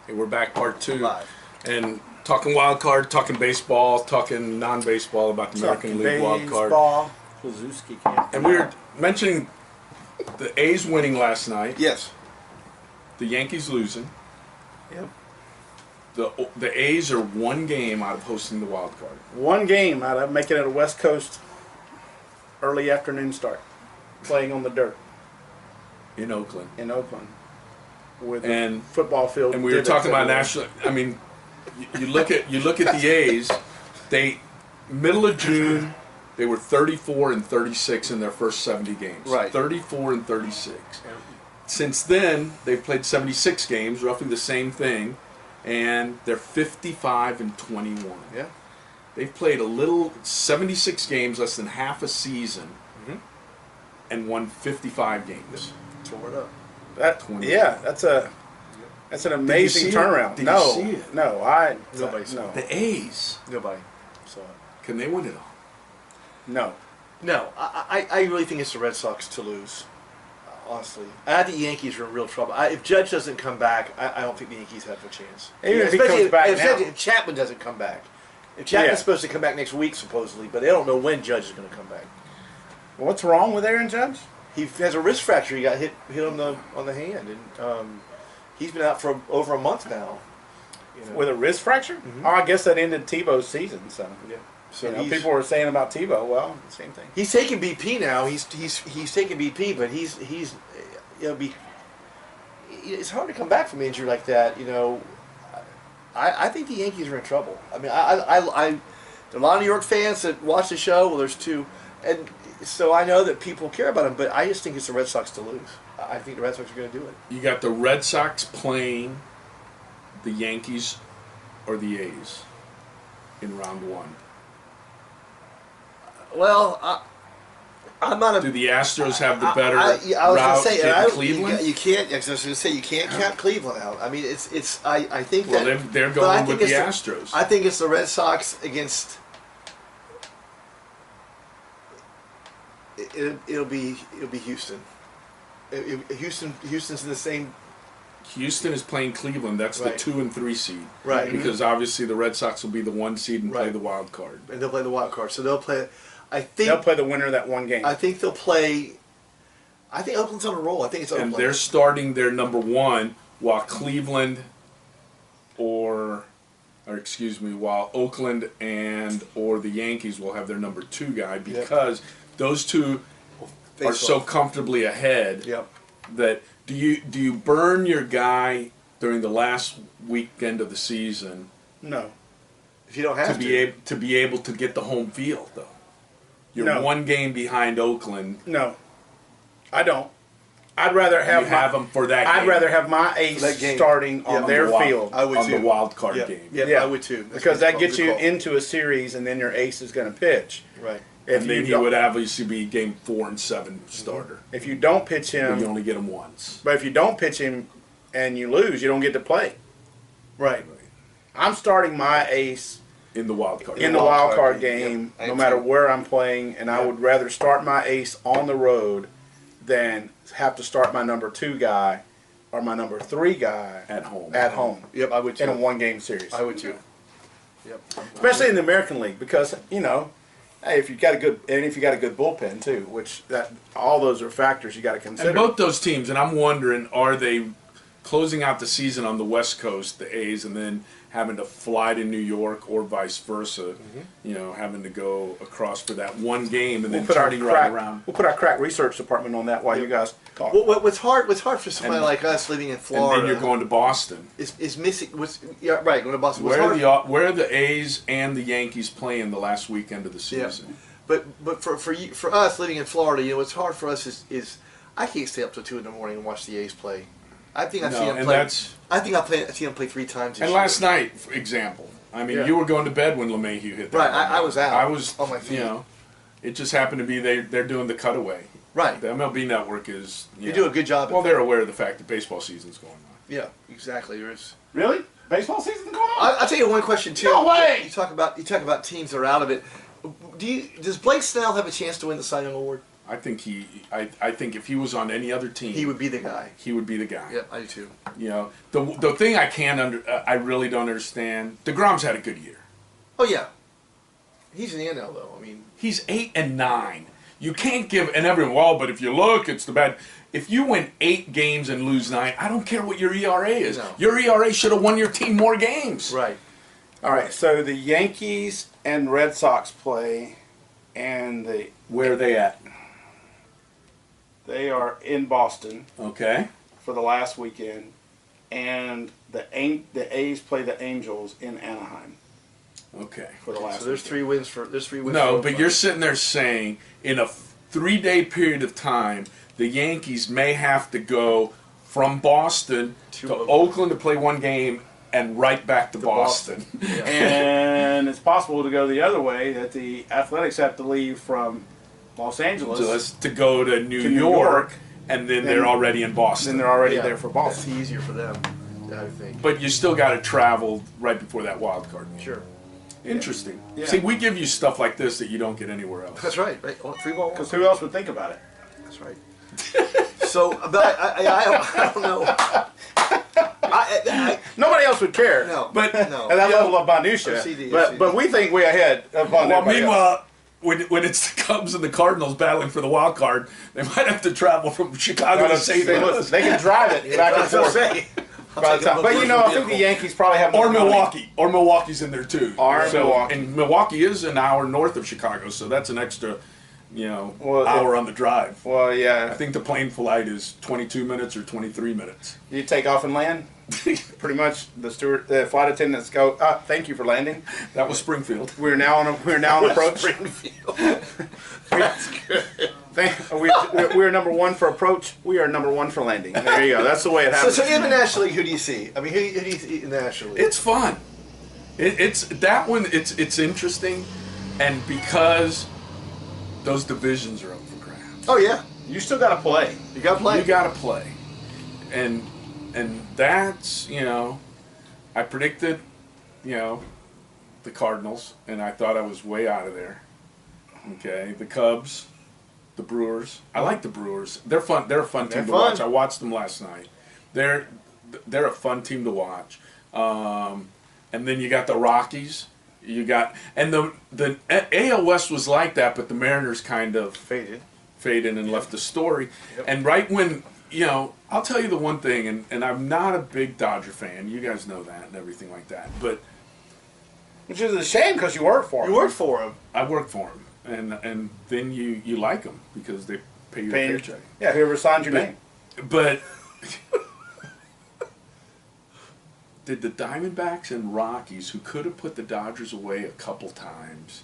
Hey, we're back, part 2. Live. And talking wild card, talking baseball, talking non-baseball about the American League wild card. Baseball. Kluszewski can't. And we were mentioning the A's winning last night, Yes. the Yankees losing. Yep. The A's are one game out of hosting the wild card. One game out of making it a West Coast early afternoon start, playing on the dirt In Oakland. with And- a football field. And we were divots talking about everywhere. national. I mean, you look at the A's. They middle of June, they were 34 and 36 in their first 70 games. Right. 34 and 36. Since then, they've played 76 games, roughly the same thing, and they're 55 and 21. Yeah. They've played 76 games, less than half a season, and won 55 games. Tore it up. That, 20. yeah, that's an amazing see it? turnaround. Did you no, see it? no, Nobody saw no, it. The A's, Nobody saw it. can they win it all? no. No, I really think it's the Red Sox to lose. Honestly, I think the Yankees are in real trouble. If Judge doesn't come back, I don't think the Yankees have a chance. Even if he Especially comes back especially now. if Chapman doesn't come back. If Chapman's Yeah. supposed to come back next week, supposedly, but they don't know when Judge is going to come back. What's wrong with Aaron Judge? He has a wrist fracture. He got hit on the hand, and he's been out for over a month now. You know. With a wrist fracture? Oh, I guess that ended Tebow's season. So, Yeah. So people were saying about Tebow. Well, same thing. he's taking BP now. He's taking BP, but he's it's hard to come back from injury like that. You know, I think the Yankees are in trouble. I mean, there are a lot of New York fans that watch the show. Well, there's two, and so I know that people care about them, but I just think it's the Red Sox to lose. I think the Red Sox are going to do it. You got the Red Sox playing the Yankees or the A's in round 1. Well, I'm not a. Do the Astros have the better I was going route to say, than Cleveland? You can't. I was going to say you can't count Cleveland out. I mean, it's. I think Well, that they're but I going think with the it's Astros. I think it's the Red Sox against. It'll be Houston. Houston's in the same. Houston is playing Cleveland. That's Right. the 2 and 3 seed. Right. Because obviously the Red Sox will be the 1 seed and play Right. the wild card. And they'll play the wild card, so they'll play. I think They'll play the winner of that one game. I think they'll play. I think Oakland's on a roll. I think it's And Oakland. they're starting their number 1 while Cleveland while Oakland or the Yankees will have their number 2 guy because those two are so comfortably ahead Yep. that do you burn your guy during the last weekend of the season no. If you don't have to be able to get the home field though? You're No. 1 game behind Oakland. No, I don't. I'd rather You have have them for that game. I'd rather have my ace that game. starting Yeah, on on their the wild- field I would on the too. wild card Yep. game. Yep, Yeah. I would too. because that Good gets you call. into a series, and then your ace is going to pitch. Right. If And then you he don't, would obviously be game 4 and 7 starter. if you don't pitch But you him, only get him once. but if you don't pitch him and you lose, you don't get to play. Right. I'm starting my ace In the wild card. in the wild card game, Yep. no matter Absolutely. where I'm playing, and I Yep. would rather start my ace on the road than have to start my number 2 guy or my number 3 guy At home. at home Yep, I would too. in a 1-game series. I would too. Yep. Especially in the American League, because hey, if you got a good bullpen too, which all those are factors you got to consider. And both those teams, and I'm wondering, are they closing out the season on the West Coast, the A's, and then having to fly to New York or vice versa, having to go across for that 1 game and then turning right around. We'll put our crack research department on that while you guys talk. What's hard for somebody And- like us living in And Florida then you're going to Boston. is missing. Right, going to Boston. What's Where hard, are the A's and the Yankees playing the last weekend of the Yeah. season? But for us living in Florida, what's hard for us is I can't stay up till 2 in the morning and watch the A's play. I think I've No, seen them and play. that's- I think I've seen them play 3 times. This And year. last night, for example, I mean, Yeah. you were going to bed when LeMahieu hit that. Right, home I run. was out I was on my feet. It just happened to be they're doing the cutaway. Right. The MLB Network is. You do a good job. Well, they're aware of the fact that baseball season's going on. Yeah, exactly. There's. Really? Baseball season's going on? I'll tell you one question too. No way! You talk about teams that are out of it. Does Blake Snell have a chance to win the Cy Young Award? I think I think if he was on any other team, He would be the guy. he would be the guy. Yep, I do too. You know, the thing I really don't understand. DeGrom's had a good year. Oh yeah, he's in the NL though. I mean, He's 8-9. You can't give and everyone. Well, but if you look, it's the bad. If you win 8 games and lose 9, I don't care what your ERA is. No. Your ERA should have won your team more games. right. All right, so the Yankees and Red Sox play, and Where are they at? they are in Boston Okay. for the last weekend, and the A's play the Angels in Anaheim Okay. for the last. So there's weekend. 3 wins for there's 3 wins. No, for but both you're sides. sitting there saying in a 3-day period of time, the Yankees may have to go from Boston to Oakland to play 1 game and right back to Boston. Yeah. And it's possible to go the other way, that the Athletics have to leave from Los Angeles, Just to go to New New York, York, and then they're already in Boston. then they're already Yeah, there for That's Boston. easier for them, I think. But you still got to travel right before that wild card. Sure. Interesting. Yeah. See, we give you stuff like this that you don't get anywhere else. That's right. Right. 3 ball. Because who else would think about it? That's right. So, but I don't know. Nobody else would care. No, But- no. At that level of minutia. OCD. But we think we're ahead of Well, everybody else. meanwhile, when it's the Cubs and the Cardinals battling for the wild card, they might have to travel from Chicago to St. Louis. They can drive it back and That's what I'm forth. saying. By the time. But you know, I think the Yankees probably have more Or money. Milwaukee. Or Milwaukee's in there too. Or Milwaukee. And Milwaukee is an hour north of Chicago, so that's an extra, Well, hour on the drive. Well, I yeah. think the plane flight is 22 minutes or 23 minutes. You take off and land. Pretty much, the flight attendants go. Thank you for landing. That was Springfield. We're now on approach. That's good. We're number 1 for approach. We are number 1 for landing. There you go. That's the way it So, happens. so in the National League, who do you see? I mean, who do you see in the National League? It's fun. It's that one. It's interesting, and because those divisions are up for grabs, Oh yeah, You still got to play. you got to play. you got to play, and that's I predicted the Cardinals, and I thought I was way out of there. Okay, the Cubs, the Brewers. I like the Brewers. They're fun. They're a fun team to fun. watch. I watched them last night. They're a fun team to watch. And then you got the Rockies. You got the AL West was like that, but the Mariners kind of Faded. faded and left the story. Yep. And right when I'll tell you the one thing, and I'm not a big Dodger fan. You guys know that and everything like that. But Which is a shame because you work for them. You worked for him. I work for them, and then you like them because they pay you a Paying- paycheck. Yeah, whoever signed your name. But did the Diamondbacks and Rockies, who could have put the Dodgers away a couple times,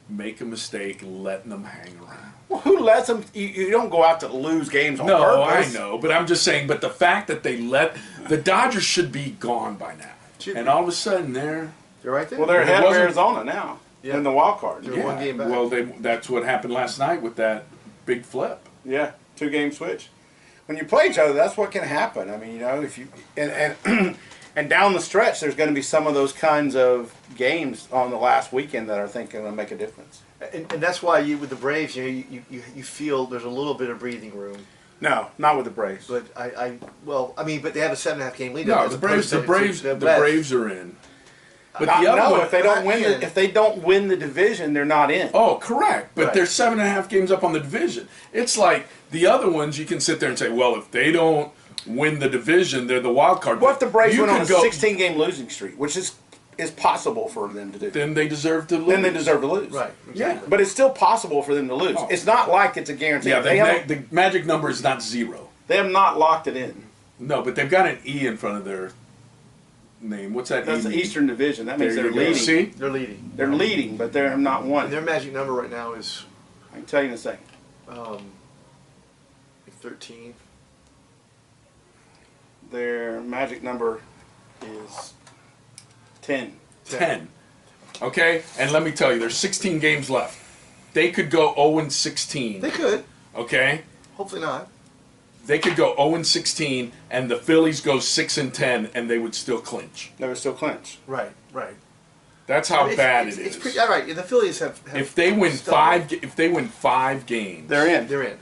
make a mistake letting them hang around? Well, who lets them? You don't go out to lose games on No, purpose. I know, but I'm just saying. But the fact that they let the Dodgers should be gone by now, Should and be. all of a sudden they're You're right there. Well, they're It ahead of wasn't- Arizona now Yeah. in the wild card. They're one game back. Well, that's what happened last night with that big flip. Yeah, 2-game switch. When you play each other, that's what can happen. I mean, if you and and down the stretch, there's going to be some of those kinds of games on the last weekend that I think are going to make a difference. And that's why with the Braves, you feel there's a little bit of breathing room. No, not with the Braves. But but they have a 7.5 game lead. No, as the opposed Braves, to the Mets. Braves are in. But Not- the other no, one, if they don't not win, in. if they don't win the division, they're not in. oh, correct. But Right. they're 7.5 games up on the division. It's like the other ones. You can sit there and say, well, if they don't win the division, they're the wild card. What if the Braves You went on a could go- 16-game losing streak, which is possible for them to do? Then they deserve to lose. Then they deserve to lose. Right. Yeah. But it's still possible for them to lose. Oh. It's not like it's a guarantee. Yeah, they have the magic number is not 0. they have not locked it in. No, but they've got an E in front of their name. What's that? That's E the mean? Eastern Division. That means There they're you go. leading. See? They're leading. They're leading, but they're not And won. their magic number right now is I can tell you in a second. 13. Their magic number is 10. 10. Okay? And let me tell you, there's 16 games left. They could go 0-16. They could. Okay? Hopefully not. They could go 0-16, and the Phillies go 6-10, and they would still clinch. They would still clinch. Right. Right. That's how bad it It's is. pretty, all right. The Phillies have If they win stumbled. if they win 5 games, They're in. They're in.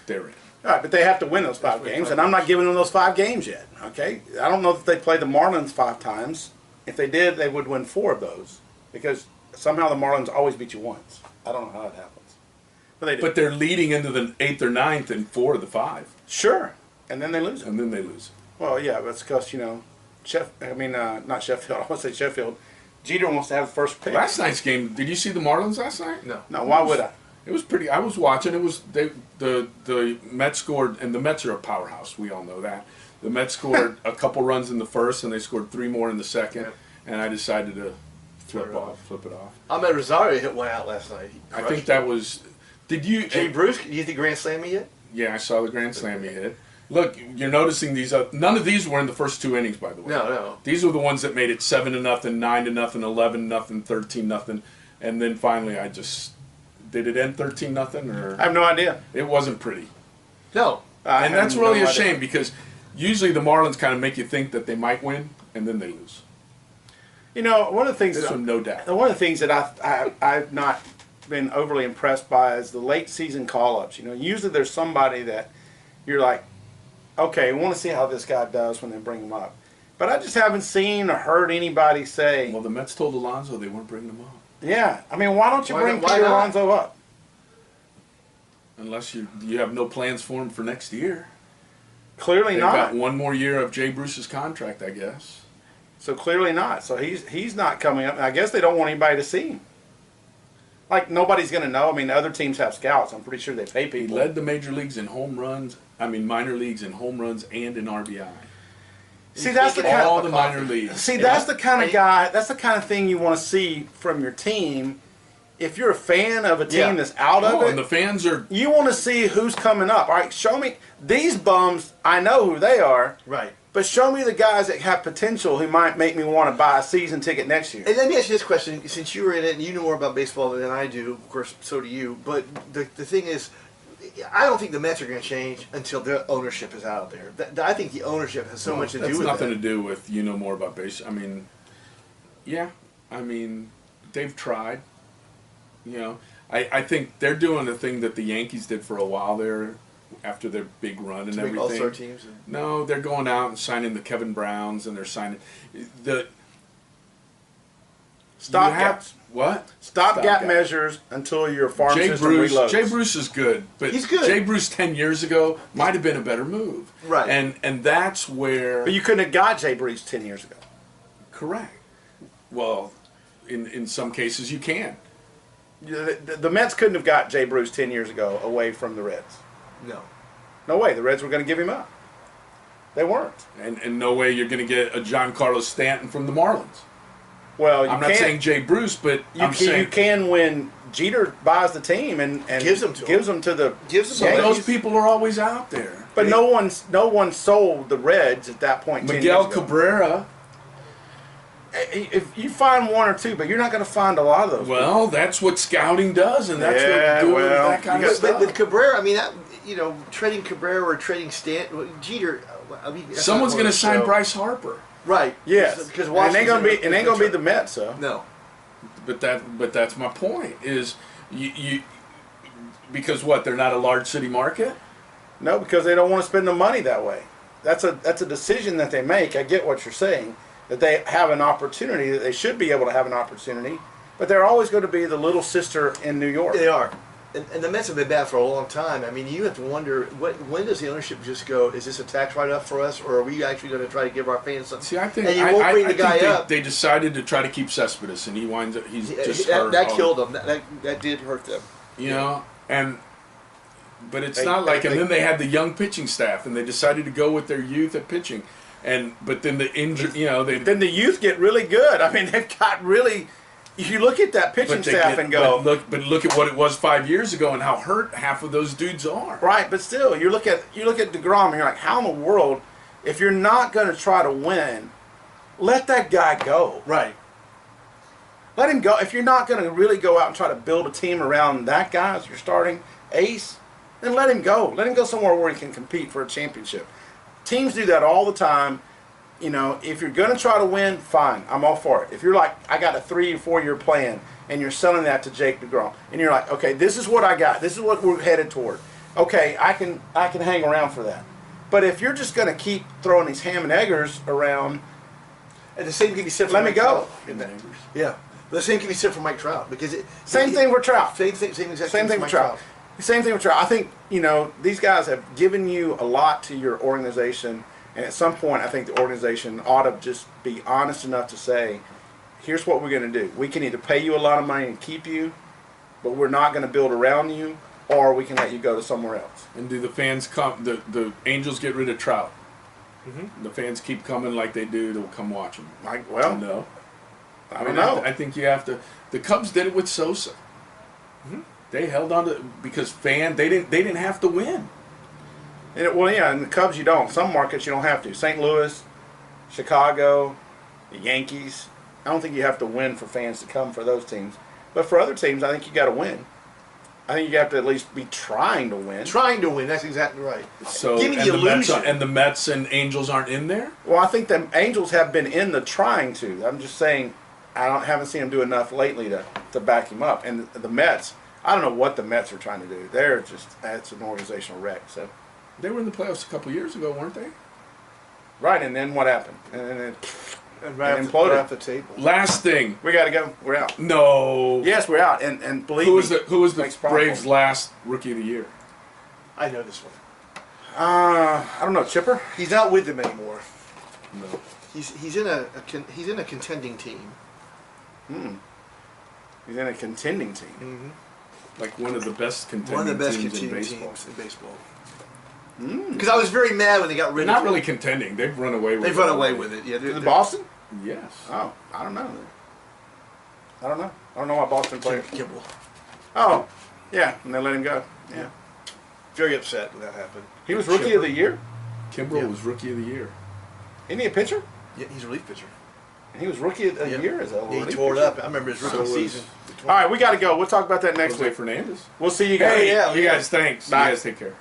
they're in. All right, but they have to win those 5 win games, 5 and I'm not giving them those 5 games yet. Okay, I don't know that they played the Marlins 5 times. If they did, they would win 4 of those because somehow the Marlins always beat you once. I don't know how that happens, but they do. But they're leading into the 8th or 9th in 4 of the 5, Sure, and then they lose it. and then they lose. Well, yeah, that's because not Sheffield. I want to say Sheffield. Jeter wants to have the first pick. Last night's game, did you see the Marlins last night? No. No, why would I? It was pretty. I was watching. It was the Mets scored, and the Mets are a powerhouse. We all know that. The Mets scored a couple runs in the first, and they scored 3 more in the second. Yep. And I decided to flip it off. Ahmed Rosario hit one out last night. He I think crushed that it. was. Did you? Jay Bruce. Do you think Grand Slam me yet? Yeah, I saw the grand slam you hit. Look, you're noticing these. None of these were in the first 2 innings, by the way. No. These were the ones that made it 7-0, 9-0, 11-0, 13-0, and then finally I just. Did it end 13-0 or? I have no idea. It wasn't pretty. No. I And have that's no really a idea. shame because usually the Marlins kind of make you think that they might win and then they lose. You know, one of the things This that one, no doubt. one of the things that I've not been overly impressed by is the late season call-ups. You know, usually there's somebody that you're like, okay, we want to see how this guy does when they bring him up. But I just haven't seen or heard anybody say, Well, the Mets told Alonso they weren't bringing him up yeah. I mean, why don't you Why bring not? Why Peter not? Alonso up? unless you have no plans for him for next year. Clearly They've not. got 1 more year of Jay Bruce's contract, I guess. So clearly not. So he's not coming up. I guess they don't want anybody to see him. Like nobody's going to know. I mean, other teams have scouts. I'm pretty sure they pay He people. led the major leagues in home runs. I mean, minor leagues in home runs and in RBI. See, that's the kind All of the minor leagues. see that's the kind of guy. That's the kind of thing you want to see from your team. If you're a fan of a team Yeah. that's out of Oh, it, and the fans are. you want to see who's coming up. All right, show me these bums. I know who they are, Right. but show me the guys that have potential who might make me want to buy a season ticket next year. And let me ask you this question: since you were in it and you know more about baseball than I do, of course, so do you. But the thing is, I don't think the Mets are going to change until their ownership is out there. I think the ownership has so much to do That's with nothing that. to do with more about baseball. I mean, yeah. I mean, they've tried. I think they're doing the thing that the Yankees did for a while there after their big run and To make everything. all-star teams. No, they're going out and signing the Kevin Browns and they're signing the Stopgap, what? stopgap measures until your farm Jay system Bruce. reloads. Jay Bruce is good, but He's good. Jay Bruce 10 years ago might have been a better move. Right. And that's where. But you couldn't have got Jay Bruce 10 years ago. Correct. Well, in some cases you can. The Mets couldn't have got Jay Bruce 10 years ago away from the Reds. No. No way. The Reds were going to give him up. They weren't. And no way you're going to get a Giancarlo Stanton from the Marlins. Well, you I'm not can't. saying Jay Bruce, but I'm You saying can when Jeter buys the team and Gives them to the Gives them so to Yankees. those people are always out there. But no one sold the Reds at that point. 10 Miguel years ago. Cabrera. If you find one or two, but you're not going to find a lot of those. Well, that's what scouting does, and that's Yeah, what doing well, that kind of But, stuff. but Cabrera, I mean, trading Cabrera or trading Stanton, Jeter. I mean, that's Someone's not going one to of sign the show. Bryce Harper, Right. yes, Because and it ain't going to be Washington- the Mets, so. No. but that's my point. Is you because what, they're not a large city market. No, because they don't want to spend the money that way. That's a decision that they make. I get what you're saying, that they have an opportunity, that they should be able to have an opportunity, but they're always going to be the little sister in New York. They are. And the Mets have been bad for a long time. I mean, you have to wonder, when does the ownership just go, is this a tax write-off for us, or are we actually going to try to give our fans something? See, I think and you won't bring the guy think up. they decided to try to keep Cespedes, and he winds up he's just that hurt. that killed them. That did hurt them. But it's They- not like, and they- then they had the young pitching staff, and they decided to go with their youth at pitching, but then the injury, Then the youth get really good. I mean, they've got really. You look at that pitching staff and go, but look at what it was 5 years ago and how hurt half of those dudes are. right, but still, you look at DeGrom and you're like, how in the world, if you're not going to try to win, let that guy go. Right. Let him go. If you're not going to really go out and try to build a team around that guy as your starting ace, then let him go. Let him go somewhere where he can compete for a championship. Teams do that all the time. you know, if you're going to try to win, fine. I'm all for it. If you're like, I got a 3 or 4 year plan, and you're selling that to Jake DeGrom, and you're like, okay, this is what I got. This is what we're headed toward. Okay, I can hang around for that. But if you're just going to keep throwing these ham and eggers around, And the same can be said for let me Mike go. Trout. Yeah. The same can be said for Mike Trout because Same thing with Trout. Same exact Same thing for with Trout. Same thing with Trout. I think, you know, these guys have given you a lot to your organization, and at some point I think the organization ought to just be honest enough to say, here's what we're going to do. We can either pay you a lot of money and keep you, but we're not going to build around you, or we can let you go to somewhere else. And do the fans come? The Angels get rid of Trout. The fans keep coming like they do to come watch them. Well, No. I don't know. I think you have to. The Cubs did it with Sosa. They held on to because they didn't have to win. Well, yeah, in the Cubs you don't. Some markets you don't have to. St. Louis, Chicago, the Yankees. I don't think you have to win for fans to come for those teams. But for other teams, I think you got to win. I think you have to at least be trying to win. Trying to win. That's exactly right. So Give me and the the illusion. Mets and Angels aren't in there. Well, I think the Angels have been in the trying to. I'm just saying, haven't seen them do enough lately to back him up. And the Mets, I don't know what the Mets are trying to do. It's an organizational wreck. So, They were in the playoffs a couple years ago, weren't they? right, and then what happened? And then And right and off imploded. right off the table. Last thing. we got to go. We're out. No. Yes, we're out. And believe Who was me, the makes problem. Braves' last Rookie of the Year? I know this one. I don't know, Chipper. He's not with them anymore. No. He's in a contending team. He's in a contending team. Mm-hmm. Like one of the best contending One of the best teams contending in baseball. teams in baseball. Because I was very mad when they got They're rid not of really contending. They've run away with They've it run away already. with it. Yeah, Is it Boston? Yes. Oh, I don't know. I don't know. I don't know why Boston players. Kimball. Oh, yeah, and they let him go. Yeah. Very upset when that happened. He was Rookie of the Year? Kimbrel Yeah. was Rookie of the Year. Isn't he a pitcher? Yeah, he's a relief pitcher. And he was Rookie of the Yeah. Year as a Yeah, he relief tore it pitcher. up. I remember his rookie So was- season. All right, we got to go. We'll talk about that next Jose week. Fernandez. We'll see you guys. Hey, yeah, you yeah. guys, thanks. Bye. You guys take care.